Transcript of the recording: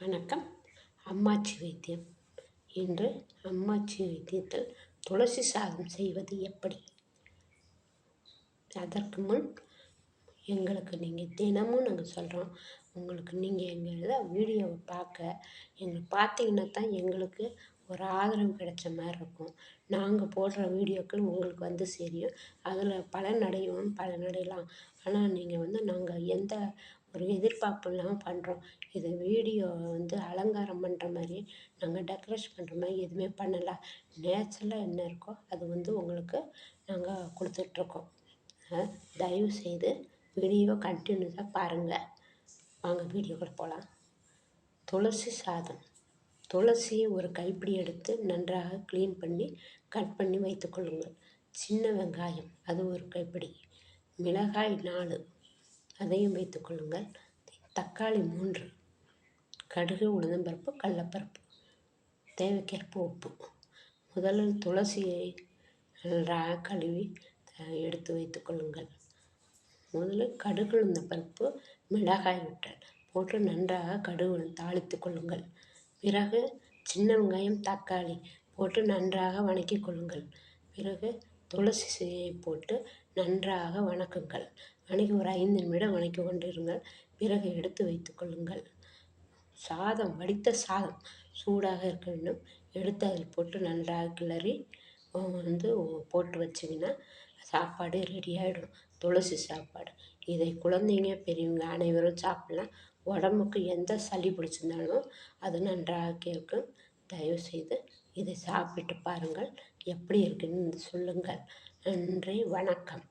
வணக்கம். அம்மாச்சி வைத்தியம். இன்று அம்மாச்சி வைத்தியத்தில் துளசி சாதம் செய்வது எப்படி? அதற்கு முன் நீங்கள் தினமும் நாங்கள் சொல்கிறோம். நீங்கள் எங்கள் வீடியோவை பார்த்தீங்கன்னா தான் எங்களுக்கு ஒரு ஆதரவு கிடைச்ச மாதிரி இருக்கும். நாங்கள் போடுற வீடியோக்கள் உங்களுக்கு வந்து சேரும். அதில் பலனடையலாம். ஆனால் நாங்கள் எந்த ஒரு எதிர்பார்ப்பு இல்லாமல் பண்ணுறோம். இது வீடியோ அலங்காரம் பண்ணுற மாதிரி, நாங்கள் டெக்கரேஷன் பண்ணுற மாதிரி எதுவுமே பண்ணலை. நேச்சுரலாக என்ன இருக்கோ அது உங்களுக்கு நாங்கள் கொடுத்துட்ருக்கோம். தயவுசெய்து வீடியோவை கண்டினியூஸாக பாருங்கள். வாங்க வீடியோக்குள்ள போகலாம். துளசி சாதம். துளசியை ஒரு கைப்பிடி எடுத்து நன்றாக க்ளீன் பண்ணி கட் பண்ணி வைத்துக்கொள்ளுங்கள். சின்ன வெங்காயம் அது ஒரு கைப்பிடி, மிளகாய் 4 அதையும் வைத்துக்கொள்ளுங்கள். தக்காளி 3, கடுகு, உளுந்தம்பருப்பு, கடலப்பருப்பு, தேவைக்கேற்ப உப்பு. முதலில் துளசியை நன்றாக கழுவி எடுத்து வைத்துக்கொள்ளுங்கள். முதலில் கடுகு, உளுந்தம்பருப்பு, மிளகாய் போட்டு நன்றாக கடுகு தாளித்து கொள்ளுங்கள். பிறகு சின்ன வெங்காயம், தக்காளி போட்டு நன்றாக வணக்கி கொள்ளுங்கள். பிறகு துளசி செடியை போட்டு நன்றாக வணக்குங்கள். ஒரு 5 நிமிடம் வணக்கி கொண்டிருங்கள். பிறகு எடுத்து வைத்து கொள்ளுங்கள். வடித்த சாதம் சூடாக இருக்க வேண்டும். எடுத்து அதில் போட்டு நன்றாக கிளறி போட்டு வச்சிங்கன்னா சாப்பாடு ரெடி ஆகிடும். துளசி சாப்பாடு. இதை குழந்தைங்க பெரியவங்க அனைவரும் சாப்பிடலாம். உடம்புக்கு எந்த சளி பிடிச்சிருந்தாலும் அது நன்றாக கேட்கும். தயவுசெய்து இதை சாப்பிட்டு பாருங்கள். எப்படி இருக்குன்னு சொல்லுங்கள். நன்றி, வணக்கம்.